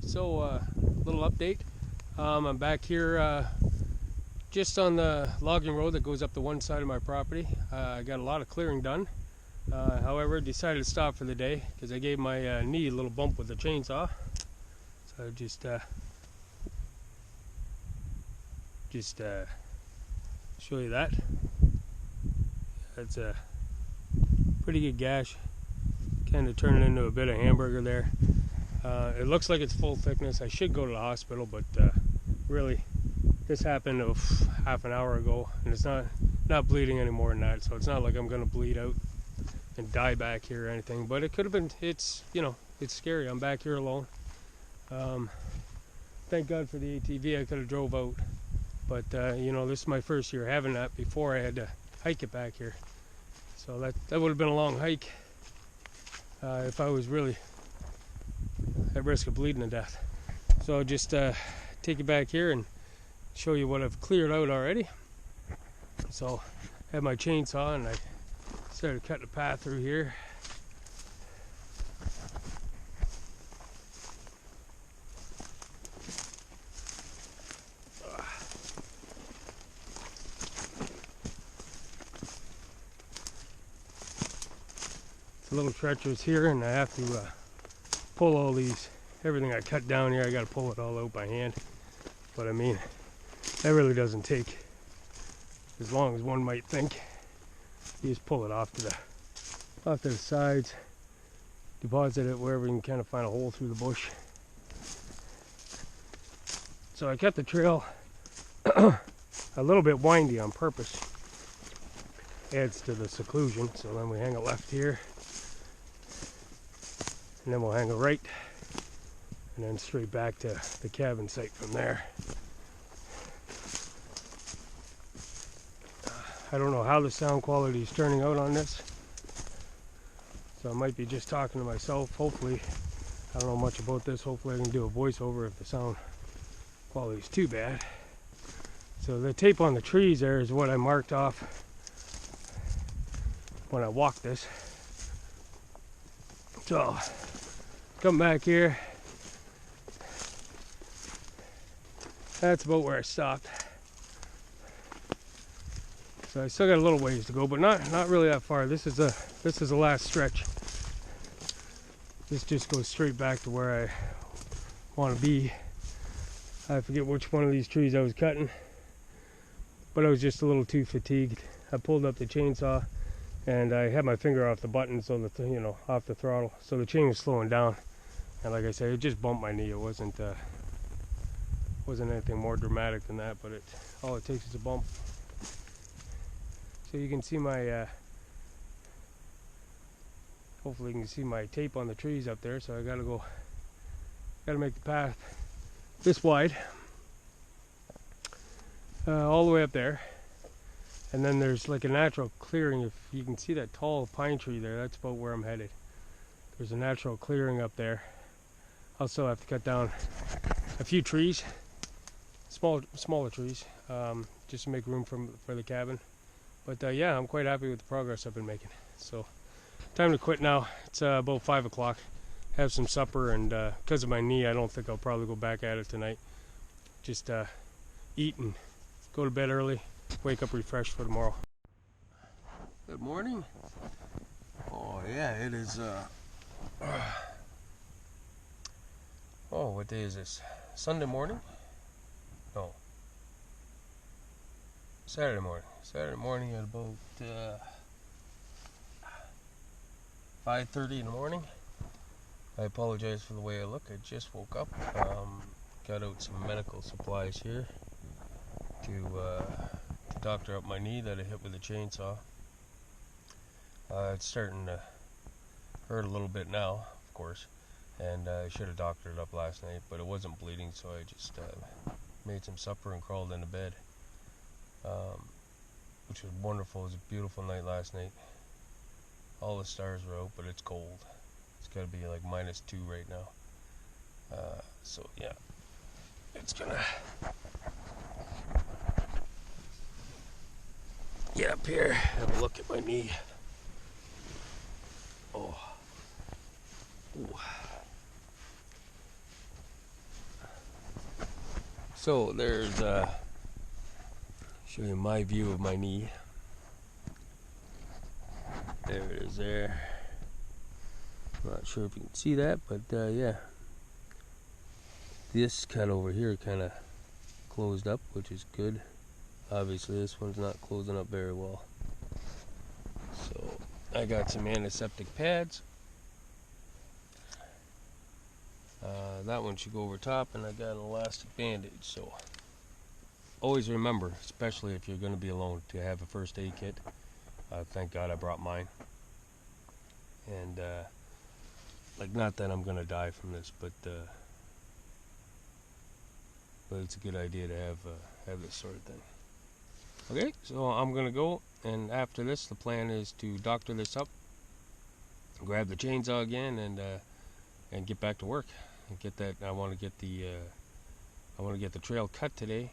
So, little update. I'm back here just on the logging road that goes up the one side of my property. I got a lot of clearing done. However, decided to stop for the day because I gave my knee a little bump with the chainsaw. So I just show you that. That's a pretty good gash. Kind of turning into a bit of hamburger there. It looks like it's full thickness. I should go to the hospital, but really, this happened half an hour ago, and it's not bleeding any more than that. So it's not like I'm gonna bleed out and die back here or anything. But it could have been. It's it's scary. I'm back here alone. Thank God for the ATV. I could have drove out, but this is my first year having that. Before I had to hike it back here, so that would have been a long hike if I was really at risk of bleeding to death. So I'll just take you back here and show you what I've cleared out already. So I have my chainsaw and I started cutting a path through here. It's a little treacherous here, and I have to pull all everything I cut down here. I got to pull it all out by hand. But I mean, that really doesn't take as long as one might think. You just pull it off to the sides, deposit it wherever you can kind of find a hole through the bush. So I cut the trail a little bit windy on purpose. Adds to the seclusion. So then we hang a left here, and then we'll hang a right, and then straight back to the cabin site from there. I don't know how the sound quality is turning out on this, so I might be just talking to myself. Hopefully, I don't know much about this. Hopefully I can do a voiceover if the sound quality is too bad. So the tape on the trees there is what I marked off when I walked this. So come back here. That's about where I stopped. So I still got a little ways to go, but not really that far. This is the last stretch. This just goes straight back to where I want to be. I forget which one of these trees I was cutting, but I was just a little too fatigued. I pulled up the chainsaw, and I had my finger off the button, so off the throttle, so the chain was slowing down. And like I said, it just bumped my knee. It wasn't anything more dramatic than that, but all it takes is a bump. So you can see my, hopefully you can see my tape on the trees up there. So I gotta make the path this wide, all the way up there. And then there's like a natural clearing. If you can see that tall pine tree there, that's about where I'm headed. There's a natural clearing up there. I'll still have to cut down a few trees, smaller trees, just to make room for the cabin. But yeah, I'm quite happy with the progress I've been making. So time to quit now. It's about 5 o'clock. Have some supper, and because of my knee, I don't think I'll probably go back at it tonight. Just eat and go to bed early. Wake up refreshed for tomorrow. Good morning. Oh yeah, it is oh, what day is this? Sunday morning? No. Saturday morning. Saturday morning at about 5:30 in the morning. I apologize for the way I look. I just woke up. Got out some medical supplies here to doctor up my knee that I hit with a chainsaw. It's starting to hurt a little bit now, of course, and I should have doctored it up last night, but it wasn't bleeding, so I just made some supper and crawled into bed, which was wonderful. It was a beautiful night last night. All the stars were out, but it's cold. It's got to be like -2 right now. So yeah, it's gonna get up here, have a look at my knee. Oh. Ooh. So there's show you my view of my knee. There it is there. Not sure if you can see that, but yeah. This cut over here kind of closed up, which is good. Obviously this one's not closing up very well. So I got some antiseptic pads. That one should go over top, and I got an elastic bandage. So always remember, especially if you're going to be alone, to have a first aid kit. Thank God I brought mine. And like, not that I'm going to die from this, but it's a good idea to have this sort of thing. Okay, so I'm going to go, and after this, the plan is to doctor this up, grab the chainsaw again, and get back to work. And get that. I want to get the trail cut today,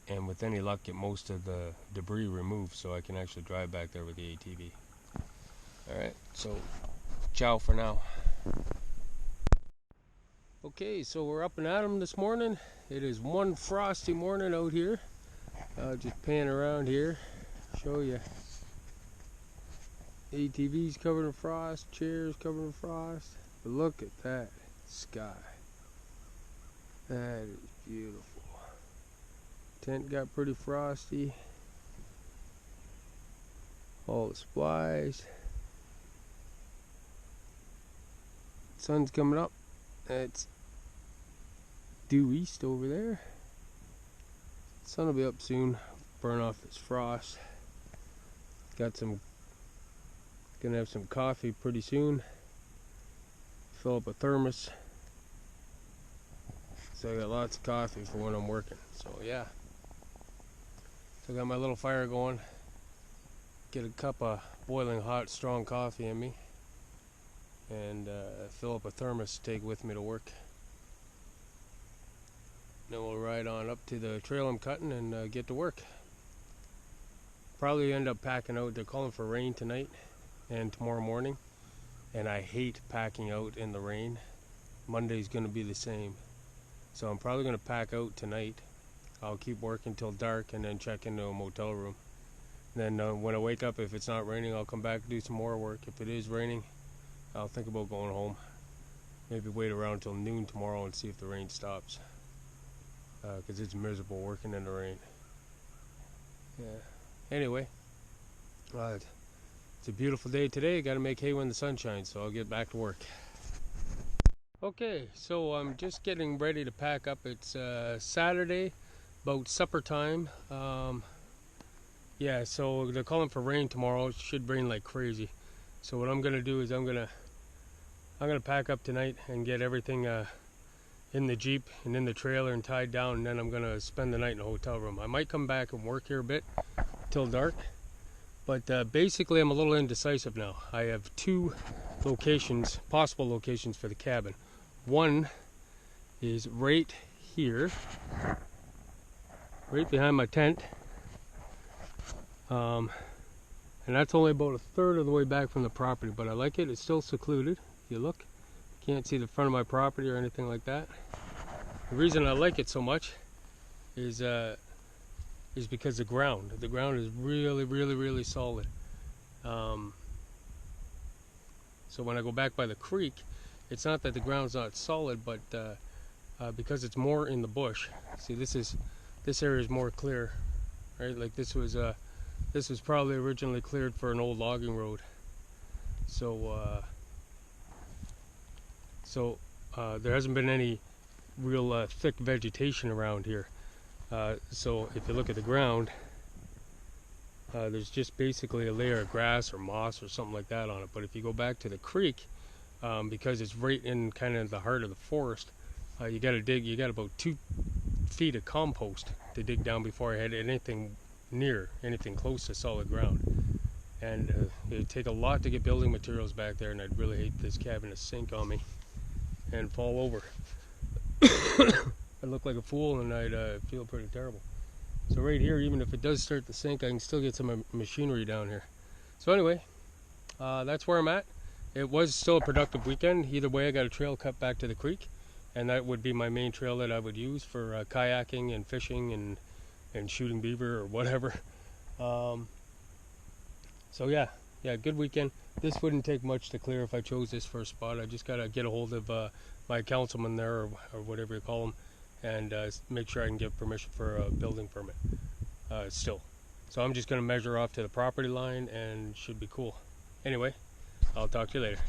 and with any luck, get most of the debris removed so I can actually drive back there with the ATV. Alright, so ciao for now. Okay, so we're up and at 'em this morning. It is one frosty morning out here. Just pan around here, show you. ATV's covered in frost, chairs covered in frost. But look at that sky. That is beautiful. Tent got pretty frosty. All the supplies. Sun's coming up. It's due east over there. Sun will be up soon. Burn off this frost. Gonna have some coffee pretty soon. Fill up a thermos. So I got lots of coffee for when I'm working. So yeah. So I got my little fire going. Get a cup of boiling hot strong coffee in me. And fill up a thermos to take with me to work. Then we'll ride on up to the trail I'm cutting and get to work. Probably end up packing out. They're calling for rain tonight and tomorrow morning. And I hate packing out in the rain. Monday's going to be the same. So I'm probably going to pack out tonight. I'll keep working till dark and then check into a motel room. Then when I wake up, if it's not raining, I'll come back and do some more work. If it is raining, I'll think about going home. Maybe wait around till noon tomorrow and see if the rain stops. Because it's miserable working in the rain. Yeah. Anyway, it's a beautiful day today. Got to make hay when the sun shines, so I'll get back to work. Okay, so I'm just getting ready to pack up. It's Saturday, about supper time. Yeah, so they're calling for rain tomorrow. It should rain like crazy. So what I'm gonna do is I'm gonna pack up tonight and get everything in the Jeep and in the trailer and tied down, and then I'm gonna spend the night in a hotel room. I might come back and work here a bit till dark, but basically I'm a little indecisive now. I have two locations, possible locations for the cabin. One is right here, right behind my tent, and that's only about a third of the way back from the property, but I like it. It's still secluded. If you look, you can't see the front of my property or anything like that. The reason I like it so much is because the ground is really solid. So when I go back by the creek, it's not that the ground's not solid, but because it's more in the bush. See, this area is more clear, right? Like this was probably originally cleared for an old logging road. So there hasn't been any real thick vegetation around here. So if you look at the ground, there's just basically a layer of grass or moss or something like that on it. But if you go back to the creek, because it's right in kind of the heart of the forest, you got to dig. You got about 2 feet of compost to dig down before I had anything close to solid ground. And it'd take a lot to get building materials back there, and I'd really hate this cabin to sink on me and fall over. I'd look like a fool, and I'd feel pretty terrible. So right here, even if it does start to sink, I can still get some machinery down here. So anyway, that's where I'm at. It was still a productive weekend. Either way, I got a trail cut back to the creek, and that would be my main trail that I would use for kayaking and fishing and shooting beaver or whatever. So yeah, good weekend. This wouldn't take much to clear if I chose this first spot. I just gotta get a hold of my councilman there, or whatever you call him, and make sure I can get permission for a building permit still. So I'm just gonna measure off to the property line and should be cool. Anyway, I'll talk to you later.